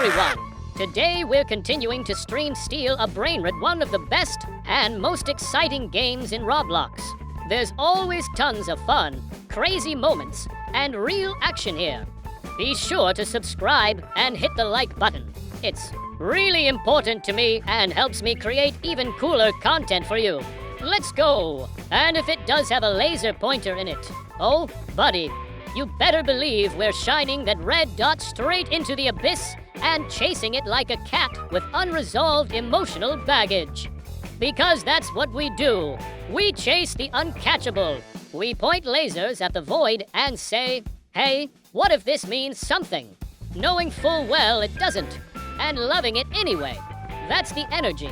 everyone! Today we're continuing to stream Steal a BRAINROT, one of the best and most exciting games in Roblox. There's always tons of fun, crazy moments, and real action here. Be sure to subscribe and hit the like button. It's really important to me and helps me create even cooler content for you. Let's go! And if it does have a laser pointer in it, oh, buddy, you better believe we're shining that red dot straight into the abyss and chasing it like a cat with unresolved emotional baggage. Because that's what we do. We chase the uncatchable. We point lasers at the void and say, hey, what if this means something? Knowing full well it doesn't, and loving it anyway. That's the energy.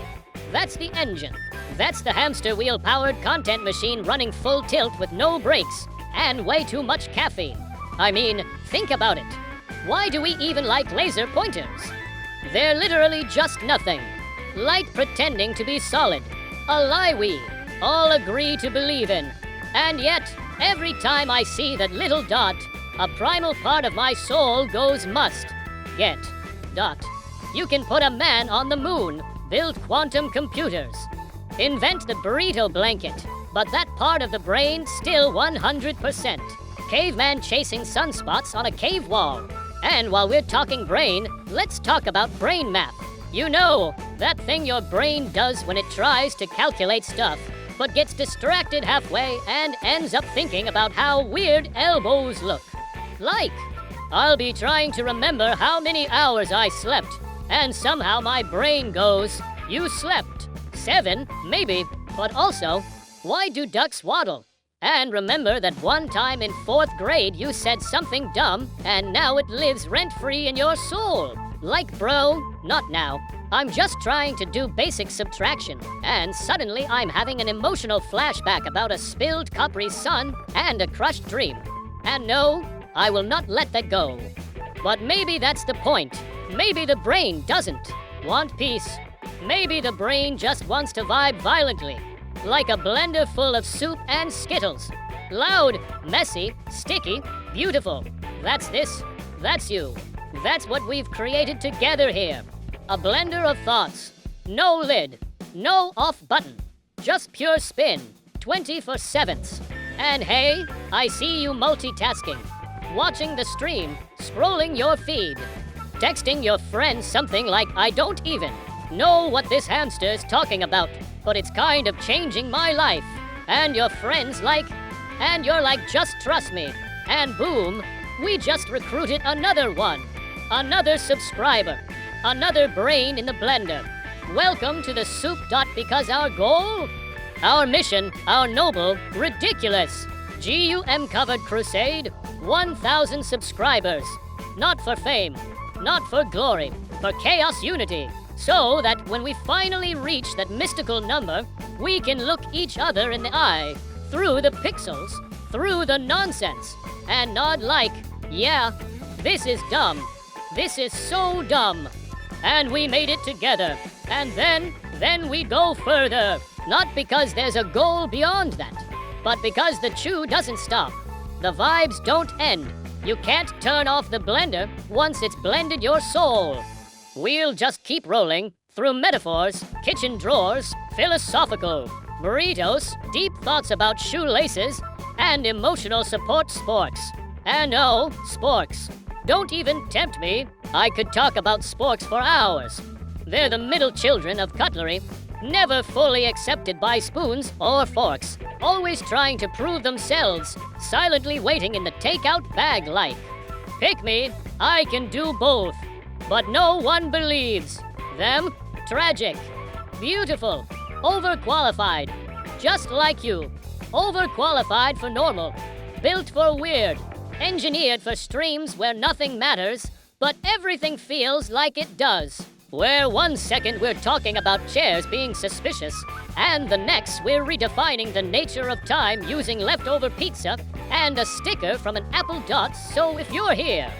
That's the engine. That's the hamster wheel-powered content machine running full tilt with no brakes and way too much caffeine. I mean, think about it. Why do we even like laser pointers? They're literally just nothing. Light pretending to be solid. A lie we all agree to believe in. And yet, every time I see that little dot, a primal part of my soul goes must. Get. Dot. You can put a man on the moon, build quantum computers, invent the burrito blanket, but that part of the brain still 100%. Caveman chasing sunspots on a cave wall. And while we're talking brain, let's talk about brain math. You know, that thing your brain does when it tries to calculate stuff, but gets distracted halfway and ends up thinking about how weird elbows look. Like, I'll be trying to remember how many hours I slept, and somehow my brain goes, you slept 7, maybe, but also, why do ducks waddle? And remember that one time in 4th grade you said something dumb, and now it lives rent-free in your soul. Like, bro, not now. I'm just trying to do basic subtraction, and suddenly I'm having an emotional flashback about a spilled Capri Sun and a crushed dream. And no, I will not let that go. But maybe that's the point. Maybe the brain doesn't want peace. Maybe the brain just wants to vibe violently, like a blender full of soup and Skittles. Loud, messy, sticky, beautiful. That's this, that's you. That's what we've created together here. A blender of thoughts. No lid, no off button. Just pure spin, 24/7. And hey, I see you multitasking. Watching the stream, scrolling your feed. Texting your friends something like, I don't even know what this hamster is talking about, but it's kind of changing my life. And your friends like, and you're like, just trust me. And boom, we just recruited another one. Another subscriber. Another brain in the blender. Welcome to the soup dot, because our goal? Our mission, our noble, ridiculous, GUM-covered crusade, 1,000 subscribers. Not for fame, not for glory, for chaos unity. So that when we finally reach that mystical number, we can look each other in the eye, through the pixels, through the nonsense, and nod like, yeah, this is dumb. This is so dumb. And we made it together. And then we go further. Not because there's a goal beyond that, but because the chew doesn't stop. The vibes don't end. You can't turn off the blender once it's blended your soul. We'll just keep rolling through metaphors, kitchen drawers, philosophical, burritos, deep thoughts about shoelaces, and emotional support sporks. And oh, sporks. Don't even tempt me. I could talk about sporks for hours. They're the middle children of cutlery, never fully accepted by spoons or forks, always trying to prove themselves, silently waiting in the takeout bag like, pick me, I can do both. But no one believes. Them, tragic, beautiful, overqualified, just like you. Overqualified for normal, built for weird, engineered for streams where nothing matters, but everything feels like it does. Where 1 second we're talking about chairs being suspicious, and the next we're redefining the nature of time using leftover pizza and a sticker from an apple dot. So if you're here,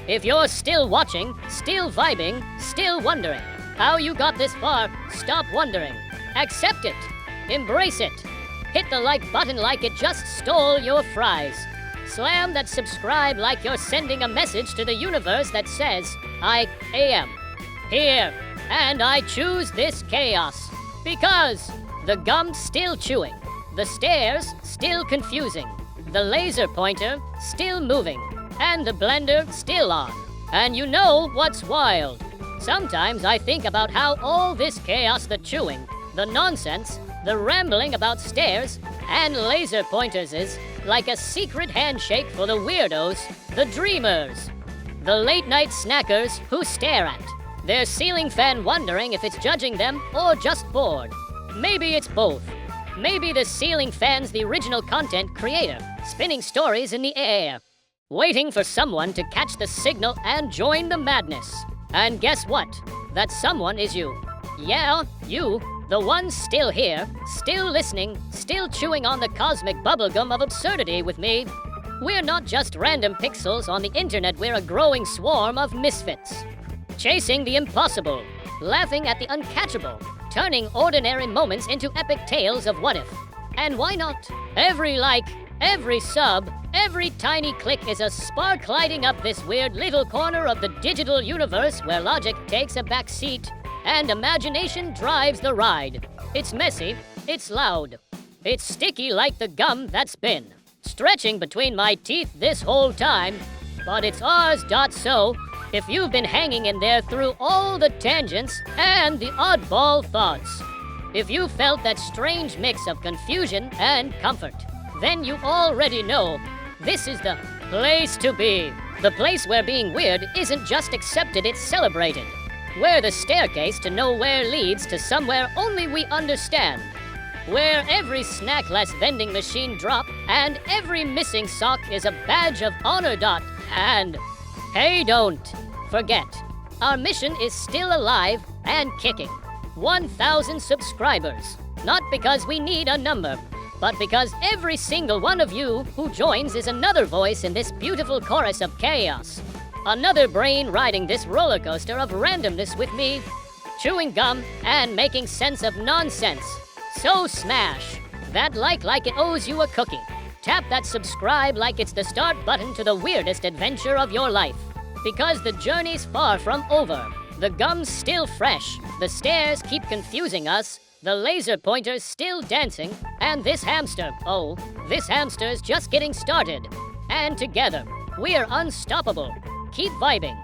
if you're still watching, still vibing, still wondering how you got this far, stop wondering. Accept it. Embrace it. Hit the like button like it just stole your fries. Slam that subscribe like you're sending a message to the universe that says, I am. here, and I choose this chaos. Because the gum's still chewing, the stairs still confusing, the laser pointer still moving, and the blender still on. And you know what's wild? Sometimes I think about how all this chaos, the chewing, the nonsense, the rambling about stairs and laser pointers is like a secret handshake for the weirdos, the dreamers, the late-night snackers who stare at their ceiling fan wondering if it's judging them or just bored. Maybe it's both. Maybe the ceiling fan's the original content creator, spinning stories in the air, waiting for someone to catch the signal and join the madness. And guess what? That someone is you. Yeah, you, the one still here, still listening, still chewing on the cosmic bubblegum of absurdity with me. We're not just random pixels on the internet, we're a growing swarm of misfits. Chasing the impossible, laughing at the uncatchable, turning ordinary moments into epic tales of what if. And why not? Every like, every sub, every tiny click is a spark lighting up this weird little corner of the digital universe where logic takes a back seat and imagination drives the ride. It's messy, it's loud, it's sticky like the gum that's been stretching between my teeth this whole time, but it's ours. So if you've been hanging in there through all the tangents and the oddball thoughts, if you felt that strange mix of confusion and comfort, then you already know this is the place to be. The place where being weird isn't just accepted, it's celebrated. Where the staircase to nowhere leads to somewhere only we understand. Where every snackless vending machine drop and every missing sock is a badge of honor. And hey, don't forget, our mission is still alive and kicking. 1,000 subscribers. Not because we need a number, but because every single one of you who joins is another voice in this beautiful chorus of chaos. Another brain riding this roller coaster of randomness with me, chewing gum and making sense of nonsense. So smash that like it owes you a cookie. Tap that subscribe like it's the start button to the weirdest adventure of your life. Because the journey's far from over. The gum's still fresh. The stairs keep confusing us. The laser pointer's still dancing. And this hamster, this hamster's just getting started. And together, we're unstoppable. Keep vibing.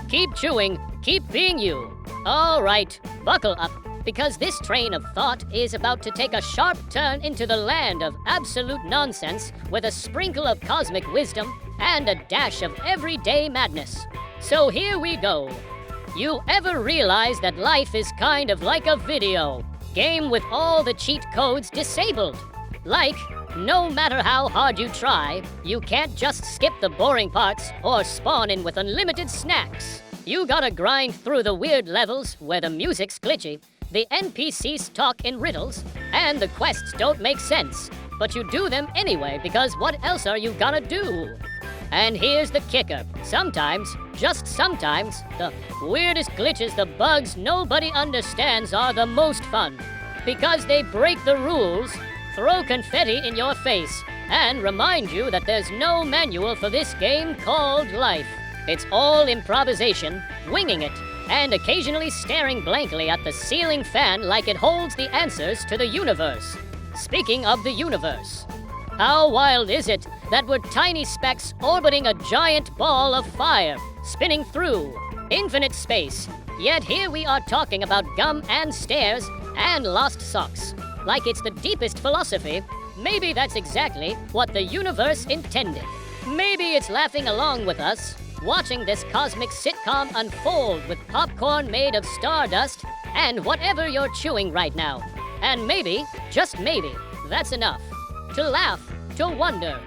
Keep chewing. Keep being you. All right, buckle up. Because this train of thought is about to take a sharp turn into the land of absolute nonsense with a sprinkle of cosmic wisdom and a dash of everyday madness. So here we go. You ever realize that life is kind of like a video game with all the cheat codes disabled? Like, no matter how hard you try, you can't just skip the boring parts or spawn in with unlimited snacks. You gotta grind through the weird levels where the music's glitchy, the NPCs talk in riddles, and the quests don't make sense. But you do them anyway because what else are you gonna do? And here's the kicker. Sometimes, just sometimes, the weirdest glitches, the bugs nobody understands are the most fun. Because they break the rules, throw confetti in your face, and remind you that there's no manual for this game called life. It's all improvisation, winging it, and occasionally staring blankly at the ceiling fan like it holds the answers to the universe. Speaking of the universe, how wild is it that we're tiny specks orbiting a giant ball of fire, spinning through infinite space, yet here we are talking about gum and stairs and lost socks, like it's the deepest philosophy. Maybe that's exactly what the universe intended. Maybe it's laughing along with us, watching this cosmic sitcom unfold with popcorn made of stardust and whatever you're chewing right now. And maybe, just maybe, that's enough. To laugh, to wonder,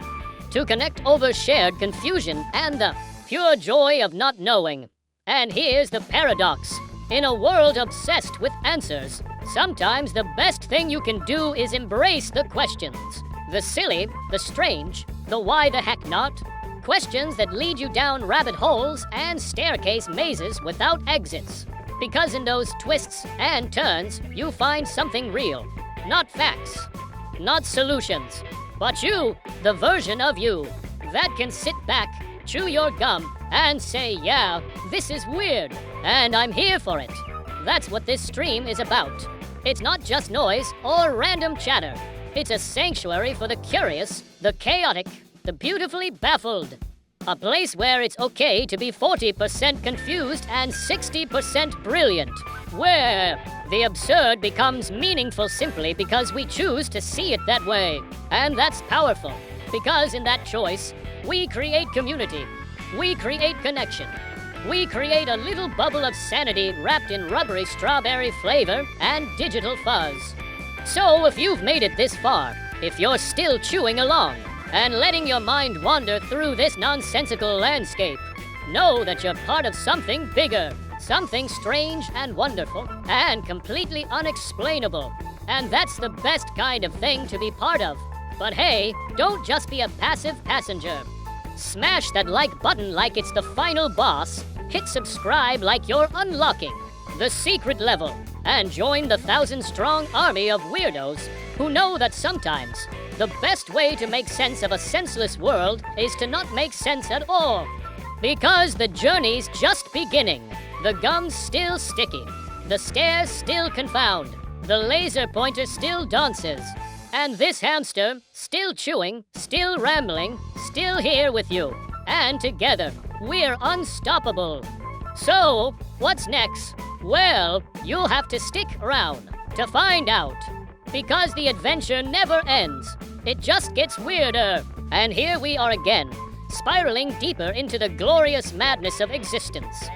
to connect over shared confusion and the pure joy of not knowing. And here's the paradox. In a world obsessed with answers, sometimes the best thing you can do is embrace the questions. The silly, the strange, the why the heck not. Questions that lead you down rabbit holes and staircase mazes without exits. Because in those twists and turns, you find something real. Not facts, not solutions, but you, the version of you, that can sit back, chew your gum, and say, yeah, this is weird. and I'm here for it. That's what this stream is about. It's not just noise or random chatter. It's a sanctuary for the curious, the chaotic, the beautifully baffled. A place where it's okay to be 40% confused and 60% brilliant. Where the absurd becomes meaningful simply because we choose to see it that way. And that's powerful, because in that choice, we create community. We create connection. We create a little bubble of sanity wrapped in rubbery strawberry flavor and digital fuzz. So if you've made it this far, if you're still chewing along and letting your mind wander through this nonsensical landscape, know that you're part of something bigger, something strange and wonderful and completely unexplainable. And that's the best kind of thing to be part of. But hey, don't just be a passive passenger. Smash that like button like it's the final boss, hit subscribe like you're unlocking the secret level, and join the 1,000-strong army of weirdos who know that sometimes the best way to make sense of a senseless world is to not make sense at all. Because the journey's just beginning. The gum's still sticky. The stairs still confound. The laser pointer still dances. And this hamster, still chewing, still rambling, still here with you. And together, we're unstoppable. So, what's next? Well, you'll have to stick around to find out. Because the adventure never ends. It just gets weirder. And here we are again, spiraling deeper into the glorious madness of existence,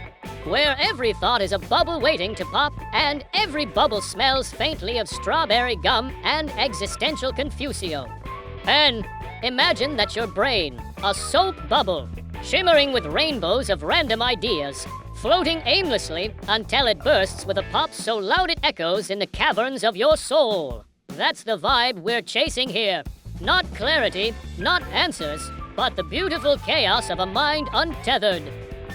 where every thought is a bubble waiting to pop, and every bubble smells faintly of strawberry gum and existential confusio. And imagine that your brain, a soap bubble, shimmering with rainbows of random ideas, floating aimlessly until it bursts with a pop so loud it echoes in the caverns of your soul. That's the vibe we're chasing here. Not clarity, not answers, but the beautiful chaos of a mind untethered.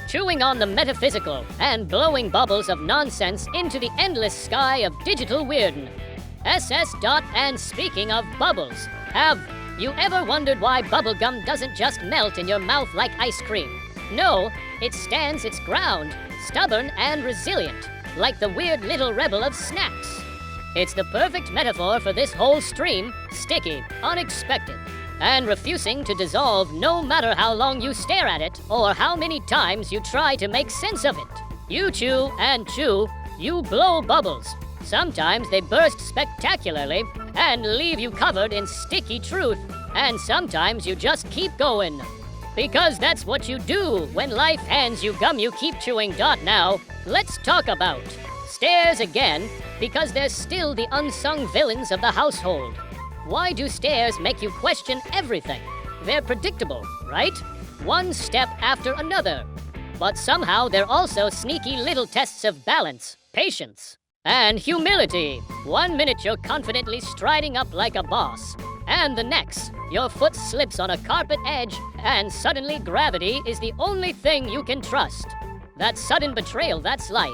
Chewing on the metaphysical and blowing bubbles of nonsense into the endless sky of digital weirdness. SS. And speaking of bubbles, have you ever wondered why bubblegum doesn't just melt in your mouth like ice cream? No, it stands its ground, stubborn and resilient, like the weird little rebel of snacks. It's the perfect metaphor for this whole stream, sticky, unexpected, and refusing to dissolve no matter how long you stare at it or how many times you try to make sense of it. You chew and chew, you blow bubbles. Sometimes they burst spectacularly and leave you covered in sticky truth, and sometimes you just keep going. Because that's what you do when life hands you gum you keep chewing. Now, let's talk about stairs again, because they're still the unsung villains of the household. Why do stairs make you question everything? They're predictable, right? One step after another. But somehow they're also sneaky little tests of balance, patience, and humility. 1 minute you're confidently striding up like a boss, and the next, your foot slips on a carpet edge, and suddenly gravity is the only thing you can trust. That sudden betrayal, that's life.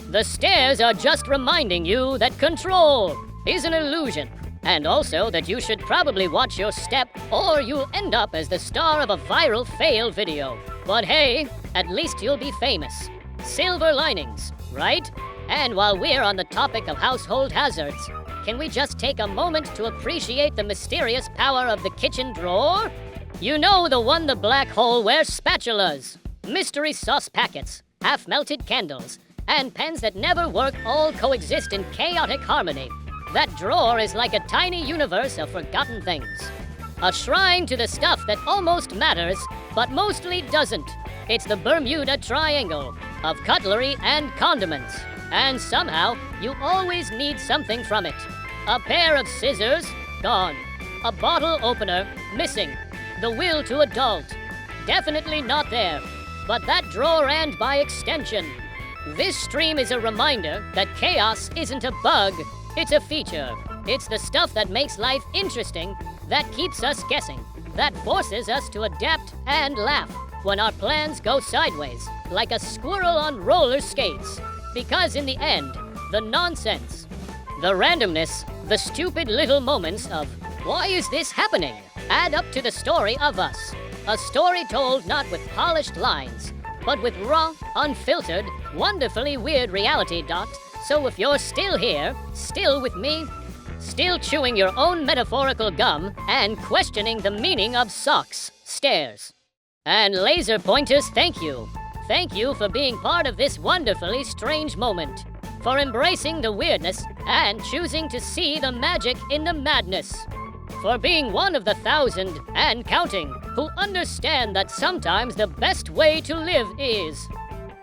The stairs are just reminding you that control is an illusion, and also that you should probably watch your step or you'll end up as the star of a viral fail video. But hey, at least you'll be famous. Silver linings, right? And while we're on the topic of household hazards, can we just take a moment to appreciate the mysterious power of the kitchen drawer? You know, the one, the black hole where spatulas, mystery sauce packets, half-melted candles, and pens that never work all coexist in chaotic harmony. That drawer is like a tiny universe of forgotten things. A shrine to the stuff that almost matters, but mostly doesn't. It's the Bermuda Triangle of cutlery and condiments. And somehow, you always need something from it. A pair of scissors, gone. A bottle opener, missing. The will to adult, definitely not there. But that drawer, and by extension, this stream is a reminder that chaos isn't a bug, it's a feature. It's the stuff that makes life interesting, that keeps us guessing, that forces us to adapt and laugh when our plans go sideways, like a squirrel on roller skates. Because in the end, the nonsense, the randomness, the stupid little moments of, why is this happening, add up to the story of us. A story told not with polished lines, but with raw, unfiltered, wonderfully weird reality. So if you're still here, still with me, still chewing your own metaphorical gum and questioning the meaning of socks, stairs, and laser pointers, thank you. Thank you for being part of this wonderfully strange moment, for embracing the weirdness and choosing to see the magic in the madness, for being one of the 1,000 and counting who understand that sometimes the best way to live is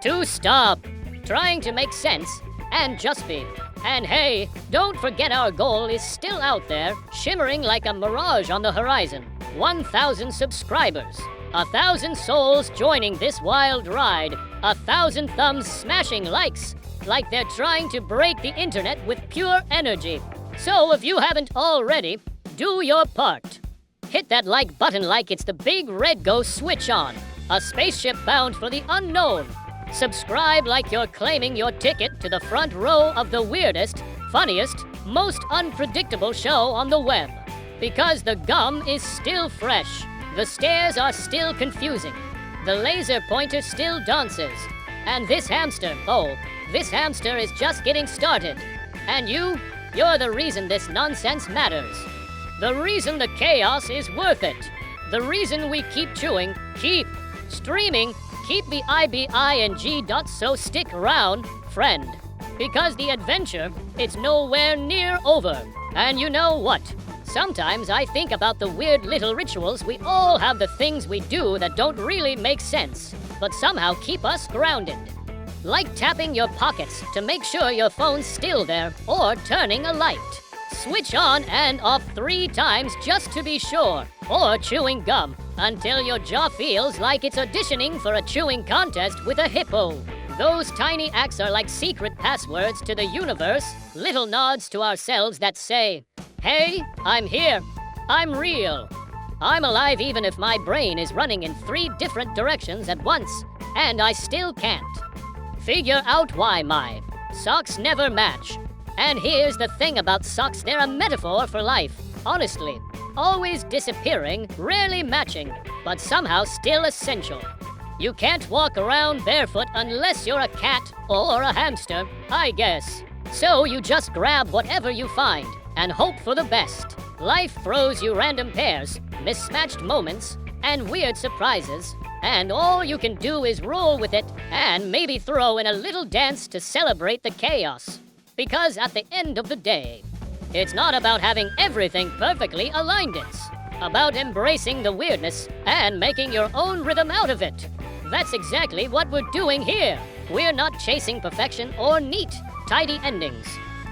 to stop trying to make sense and just be. And hey, don't forget our goal is still out there, shimmering like a mirage on the horizon. 1,000 subscribers, 1,000 souls joining this wild ride, 1,000 thumbs smashing likes, like they're trying to break the internet with pure energy. So if you haven't already, do your part. Hit that like button like it's the big red go switch on, a spaceship bound for the unknown. Subscribe like you're claiming your ticket to the front row of the weirdest, funniest, most unpredictable show on the web. Because the gum is still fresh, the stairs are still confusing, the laser pointer still dances, and this hamster, this hamster is just getting started. And you're the reason this nonsense matters. The reason the chaos is worth it. The reason we keep chewing, keep streaming, keep the IBING. So stick around, friend. Because the adventure, it's nowhere near over. And you know what? Sometimes I think about the weird little rituals we all have, the things we do that don't really make sense, but somehow keep us grounded. Like tapping your pockets to make sure your phone's still there, or turning a light. Switch on and off 3 times just to be sure, or chewing gum until your jaw feels like it's auditioning for a chewing contest with a hippo. Those tiny acts are like secret passwords to the universe, little nods to ourselves that say, hey, I'm here, I'm real, I'm alive even if my brain is running in 3 different directions at once, and I still can't figure out why my socks never match. And here's the thing about socks, they're a metaphor for life, honestly. Always disappearing, rarely matching, but somehow still essential. You can't walk around barefoot unless you're a cat or a hamster, I guess. So you just grab whatever you find and hope for the best. Life throws you random pairs, mismatched moments, and weird surprises, and all you can do is roll with it and maybe throw in a little dance to celebrate the chaos. Because at the end of the day, it's not about having everything perfectly aligned, it's about embracing the weirdness and making your own rhythm out of it. That's exactly what we're doing here. We're not chasing perfection or neat, tidy endings.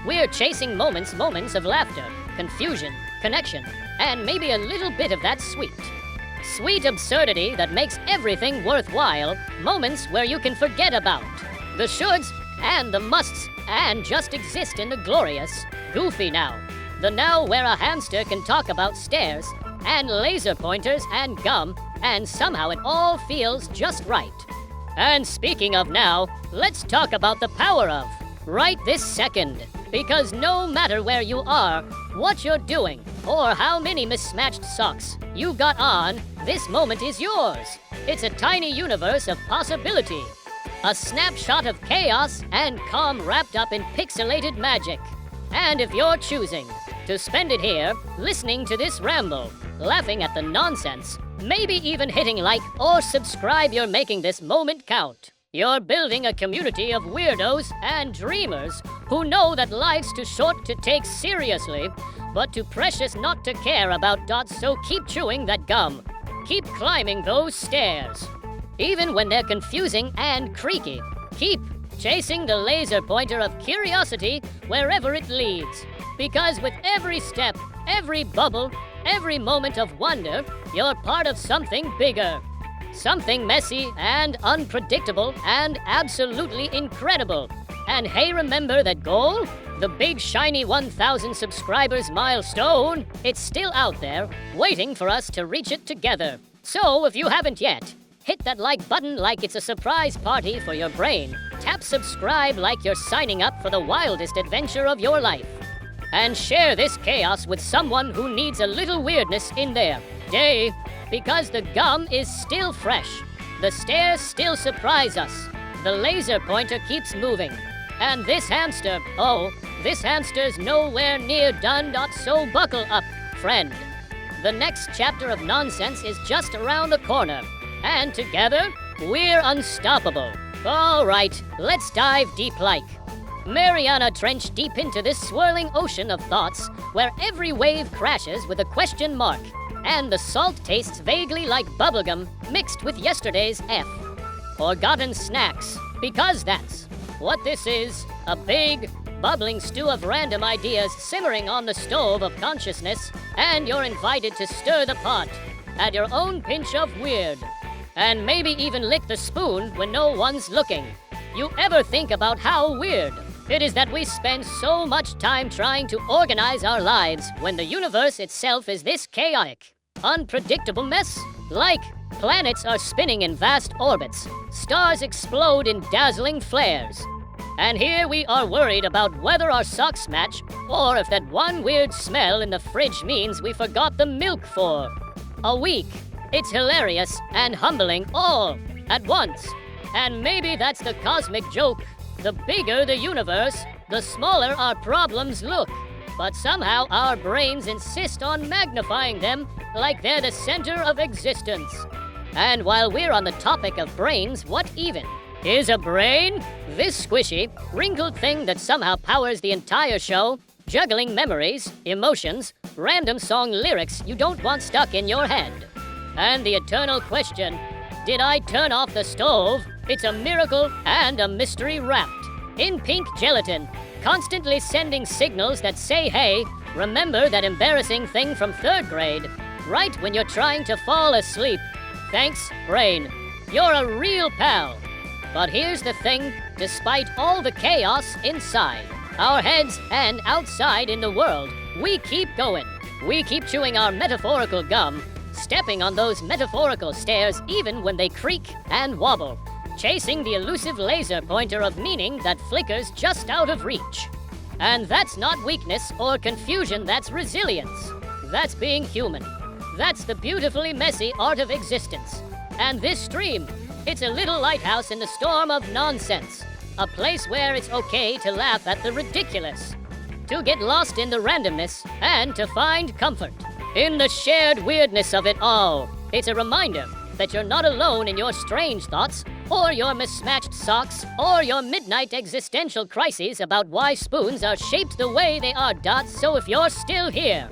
We're chasing moments of laughter, confusion, connection, and maybe a little bit of that sweet absurdity that makes everything worthwhile, moments where you can forget about the shoulds and the musts and just exist in the glorious, goofy now. The now where a hamster can talk about stairs and laser pointers and gum, and somehow it all feels just right. And speaking of now, let's talk about the power of right this second. Because no matter where you are, what you're doing, or how many mismatched socks you got on, this moment is yours. It's a tiny universe of possibility. A snapshot of chaos and calm wrapped up in pixelated magic. And if you're choosing to spend it here, listening to this ramble, laughing at the nonsense, maybe even hitting like or subscribe, you're making this moment count. You're building a community of weirdos and dreamers who know that life's too short to take seriously, but too precious not to care about. So keep chewing that gum. Keep climbing those stairs. Even when they're confusing and creaky, keep chasing the laser pointer of curiosity wherever it leads. Because with every step, every bubble, every moment of wonder, you're part of something bigger. Something messy and unpredictable and absolutely incredible. And hey, remember that goal? The big shiny 1,000 subscribers milestone? It's still out there, waiting for us to reach it together. So if you haven't yet, hit that like button like it's a surprise party for your brain. Tap subscribe like you're signing up for the wildest adventure of your life. And share this chaos with someone who needs a little weirdness in their day. Because the gum is still fresh, The stairs still surprise us. The laser pointer keeps moving. And this hamster, this hamster's nowhere near done. So buckle up, friend. The next chapter of nonsense is just around the corner. And together, we're unstoppable. All right, let's dive deep like Mariana Trench deep into this swirling ocean of thoughts where every wave crashes with a question mark and the salt tastes vaguely like bubblegum mixed with yesterday's F. Forgotten snacks, because that's what this is, a big, bubbling stew of random ideas simmering on the stove of consciousness, and you're invited to stir the pot, add your own pinch of weird, and maybe even lick the spoon when no one's looking. You ever think about how weird it is that we spend so much time trying to organize our lives when the universe itself is this chaotic, unpredictable mess? Like, planets are spinning in vast orbits, stars explode in dazzling flares. And here we are worried about whether our socks match or if that one weird smell in the fridge means we forgot the milk for a week. It's hilarious and humbling all at once. And maybe that's the cosmic joke. The bigger the universe, the smaller our problems look. But somehow our brains insist on magnifying them like they're the center of existence. And while we're on the topic of brains, what even is a brain? This squishy, wrinkled thing that somehow powers the entire show, juggling memories, emotions, random song lyrics you don't want stuck in your head. And the eternal question, did I turn off the stove? It's a miracle and a mystery wrapped in pink gelatin, constantly sending signals that say, hey, remember that embarrassing thing from 3rd grade, right when you're trying to fall asleep. Thanks, brain. You're a real pal. But here's the thing, despite all the chaos inside our heads and outside in the world, we keep going. We keep chewing our metaphorical gum, stepping on those metaphorical stairs even when they creak and wobble, chasing the elusive laser pointer of meaning that flickers just out of reach. And that's not weakness or confusion, that's resilience. That's being human. That's the beautifully messy art of existence. And this stream, it's a little lighthouse in the storm of nonsense. A place where it's okay to laugh at the ridiculous, to get lost in the randomness, and to find comfort in the shared weirdness of it all. It's a reminder that you're not alone in your strange thoughts, or your mismatched socks, or your midnight existential crises about why spoons are shaped the way they are. So if you're still here,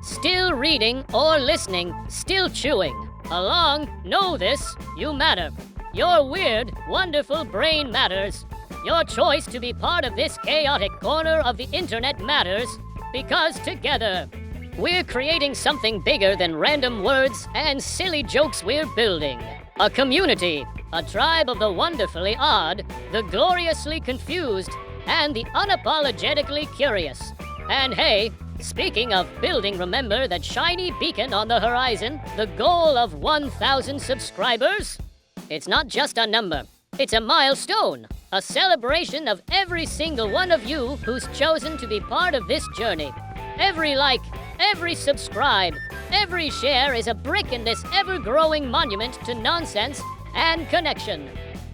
still reading or listening, still chewing along, know this, you matter. Your weird, wonderful brain matters. Your choice to be part of this chaotic corner of the internet matters, because together, we're creating something bigger than random words and silly jokes. We're building a community, a tribe of the wonderfully odd, the gloriously confused, and the unapologetically curious. And hey, speaking of building, remember that shiny beacon on the horizon, the goal of 1,000 subscribers? It's not just a number, it's a milestone, a celebration of every single one of you who's chosen to be part of this journey. Every like, every subscribe, every share is a brick in this ever-growing monument to nonsense and connection.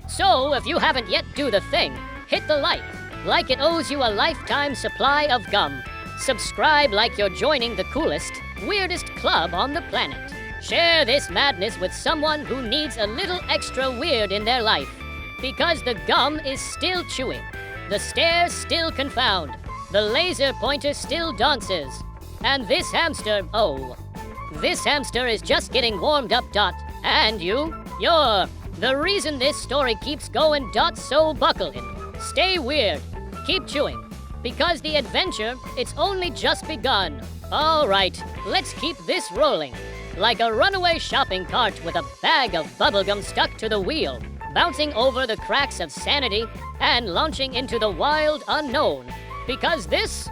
So if you haven't yet, do the thing. Hit the like it owes you a lifetime supply of gum. Subscribe like you're joining the coolest, weirdest club on the planet. Share this madness with someone who needs a little extra weird in their life. Because the gum is still chewing, the stairs still confound, the laser pointer still dances, and this hamster, this hamster is just getting warmed up. And you're the reason this story keeps going. So buckle in, stay weird, keep chewing, because the adventure, it's only just begun. All right, let's keep this rolling. Like a runaway shopping cart with a bag of bubblegum stuck to the wheel, bouncing over the cracks of sanity and launching into the wild unknown. Because this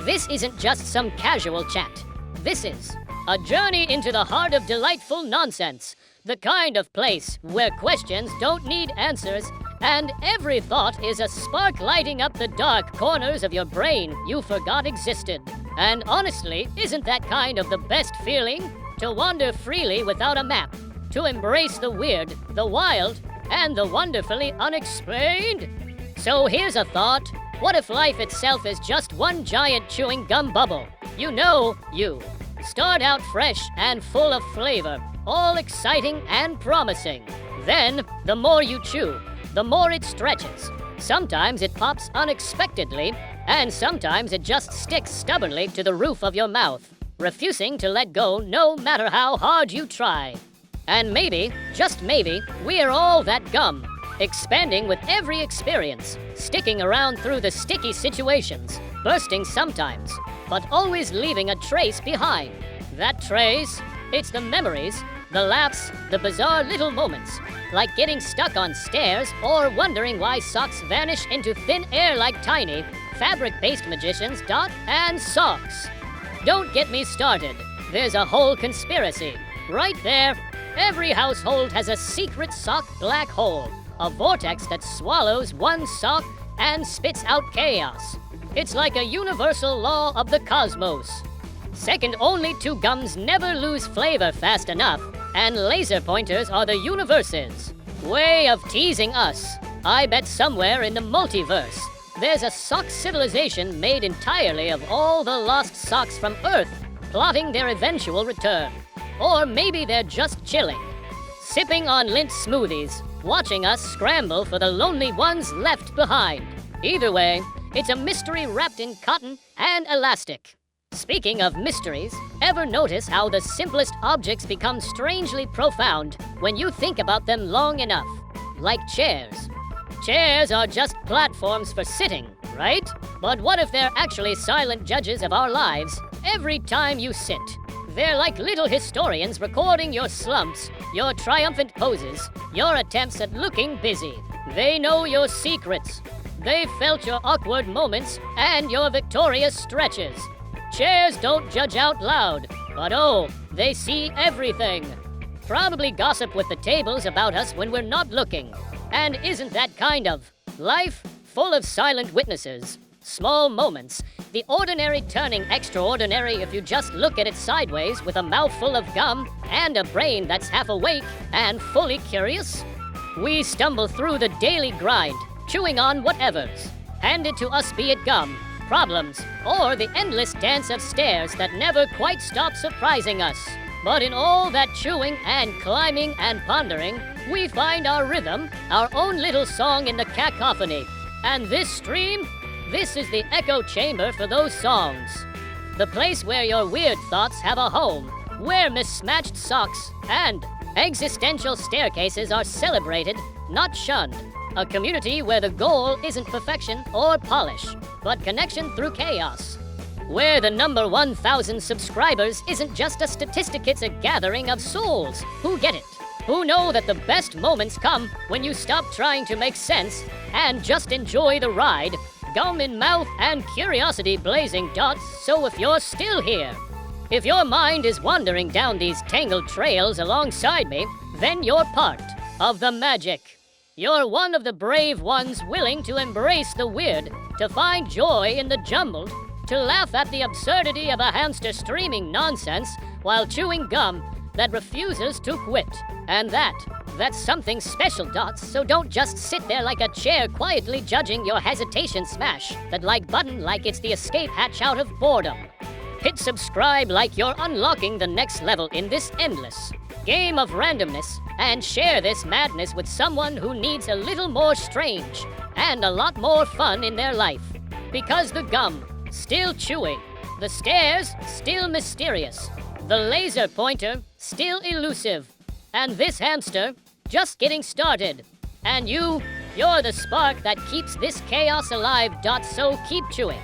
isn't just some casual chat. This is a journey into the heart of delightful nonsense, the kind of place where questions don't need answers and every thought is a spark lighting up the dark corners of your brain you forgot existed. And honestly, isn't that kind of the best feeling? To wander freely without a map, to embrace the weird, the wild, and the wonderfully unexplained? So here's a thought. What if life itself is just one giant chewing gum bubble? You know, you start out fresh and full of flavor, all exciting and promising. Then, the more you chew, the more it stretches. Sometimes it pops unexpectedly, and sometimes it just sticks stubbornly to the roof of your mouth, refusing to let go no matter how hard you try. And maybe, just maybe, we're all that gum, expanding with every experience, sticking around through the sticky situations, bursting sometimes, but always leaving a trace behind. That trace, it's the memories, the laughs, the bizarre little moments, like getting stuck on stairs or wondering why socks vanish into thin air like tiny, fabric-based magicians Dot and Socks. Don't get me started. There's a whole conspiracy. Right there, every household has a secret sock black hole, a vortex that swallows one sock and spits out chaos. It's like a universal law of the cosmos. Second only to gums never lose flavor fast enough, and laser pointers are the universe's way of teasing us. I bet somewhere in the multiverse, there's a sock civilization made entirely of all the lost socks from Earth, plotting their eventual return. Or maybe they're just chilling, sipping on Lindt smoothies, watching us scramble for the lonely ones left behind. Either way, it's a mystery wrapped in cotton and elastic. Speaking of mysteries, ever notice how the simplest objects become strangely profound when you think about them long enough? Like chairs. Chairs are just platforms for sitting, right? But what if they're actually silent judges of our lives every time you sit? They're like little historians recording your slumps, your triumphant poses, your attempts at looking busy. They know your secrets. They've felt your awkward moments and your victorious stretches. Chairs don't judge out loud, but oh, they see everything. Probably gossip with the tables about us when we're not looking. And isn't that kind of life full of silent witnesses? Small moments, the ordinary turning extraordinary if you just look at it sideways with a mouthful of gum and a brain that's half awake and fully curious? We stumble through the daily grind, chewing on whatevers, handed to us be it gum, problems, or the endless dance of stairs that never quite stop surprising us. But in all that chewing and climbing and pondering, we find our rhythm, our own little song in the cacophony. And this stream, this is the echo chamber for those songs. The place where your weird thoughts have a home, where mismatched socks and existential staircases are celebrated, not shunned. A community where the goal isn't perfection or polish, but connection through chaos. Where the number 1,000 subscribers isn't just a statistic, it's a gathering of souls who get it. Who know that the best moments come when you stop trying to make sense and just enjoy the ride. Gum in mouth and curiosity blazing dots, so if you're still here, if your mind is wandering down these tangled trails alongside me, then you're part of the magic. You're one of the brave ones willing to embrace the weird, to find joy in the jumbled, to laugh at the absurdity of a hamster streaming nonsense while chewing gum that refuses to quit. And that's something special, Dots, so don't just sit there like a chair quietly judging your hesitation smash that like button like it's the escape hatch out of boredom. Hit subscribe like you're unlocking the next level in this endless game of randomness, and share this madness with someone who needs a little more strange and a lot more fun in their life. Because the gum, still chewing, the stairs, still mysterious, the laser pointer, still elusive, and this hamster, just getting started. And you're the spark that keeps this chaos alive, Dot, so keep chewing,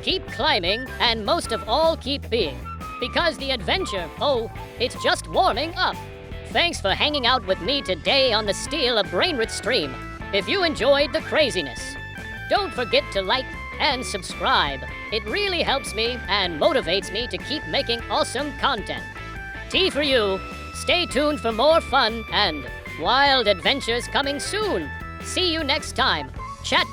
keep climbing, and most of all, keep being. Because the adventure, oh, it's just warming up. Thanks for hanging out with me today on the Steal a BRAINROT stream. If you enjoyed the craziness, don't forget to like and subscribe. It really helps me and motivates me to keep making awesome content. T for you. Stay tuned for more fun and wild adventures coming soon. See you next time. Chat